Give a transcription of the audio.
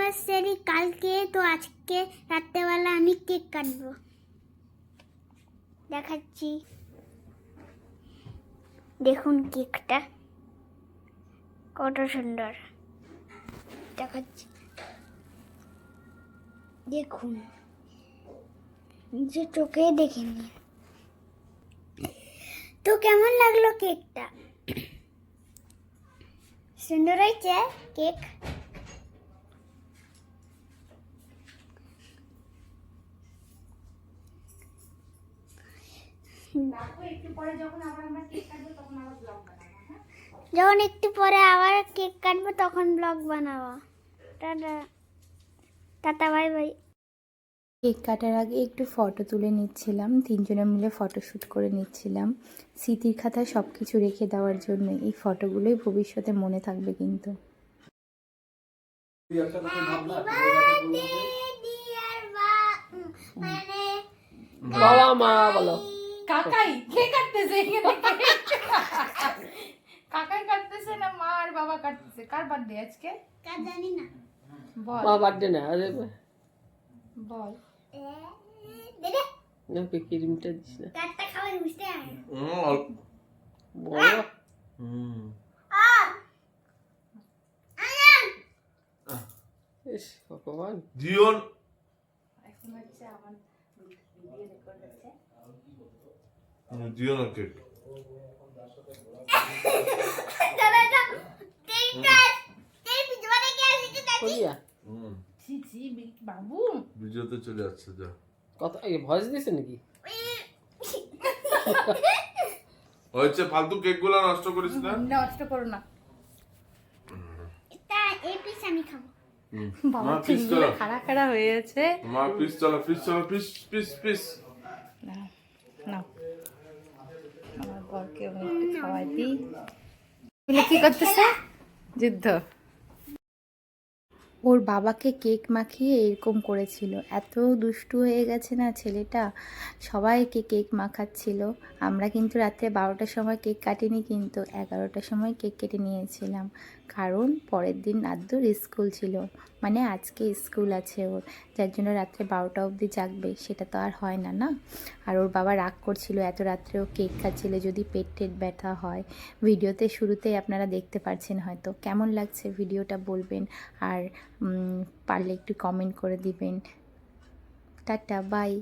Anniversary কালকে, তো আজকে রাত্রেবেলা আমি কেক কাটবো, দেখাচ্ছি। দেখুন কেকটা কত সুন্দর, দেখাচ্ছি। দেখুন, যে চোখে দেখিনি। তো কেমন লাগলো কেকটা? সুন্দর হয়েছে কেক। যখন একটু পরে আবার কেক কাটবো তখন ব্লগ বানাবো। Tata tata, bye bye. Cake কাটার আগে একটু ফটো তুলে নিচ্ছিলাম, তিনজনে মিলে ফটোশ্যুট করে নিচ্ছিলাম স্মৃতির খাতায় সব কিছু রেখে দেওয়ার জন্য। এই ফটোগুলোই ভবিষ্যতে মনে থাকবে কিন্তু। বাবা মা বলো। কাকাই কে কাটতেছে? কাকাই কাটতেছে না মা আর বাবা কাটতেছে? কার বার্থডে আজকে? কার জানি না। বল মা বার্থডে না, আরে বল। দেদে না ক্রিমটা দিস না। কাটটা খাওয়াই বুঝতে হয়। বড় ইস ভগবান। জীবন এখন হচ্ছে আমার ভিডিও রেকর্ড হচ্ছে। জীবন কেক করিয়া ছি ছি বাবু, ভিডিওতে চলে যাচ্ছে যা। কত ভয়েস দিছে নাকি? হয়েছে, ফালতু কেক গুলো নষ্ট করিস না। নষ্ট করো না তা এই পিস আমি খাবো। বাবা। মা পিস চুলগুলো চলো, খাড়া খাড়া হয়ে আছে। মা পিস চলো, পিস চলো, পিস পিস পিস। না আমার বরকে আমি একটু খাওয়াই দিই। এগুলো কি করতেছে? যুদ্ধ। ওর বাবাকে কেক মাখিয়ে এরকম করেছিল। এত দুষ্টু হয়ে গেছে না ছেলেটা, সবাইকে কেক মাখাচ্ছিল। আমরা কিন্তু রাত্রে 12টার সময় কেক কাটিনি, কিন্তু 11টার সময় কেক কেটে নিয়েছিলাম, কারণ পরের দিন আদ্যুর স্কুল ছিল, মানে আজকে স্কুল আছে ওর, যার জন্য রাত্রে 12টা অবধি জাগবে, সেটা তো আর হয় না না। আর ওর বাবা রাগ করছিল, এত রাত্রেও কেক খাচ্ছিল, যদি পেট টেট ব্যথা হয়। ভিডিওতে শুরুতেই আপনারা দেখতে পাচ্ছেন হয়তো। কেমন লাগছে ভিডিওটা বলবেন, আর পারলে একটু কমেন্ট করে দিবেন। টাটা, বাই।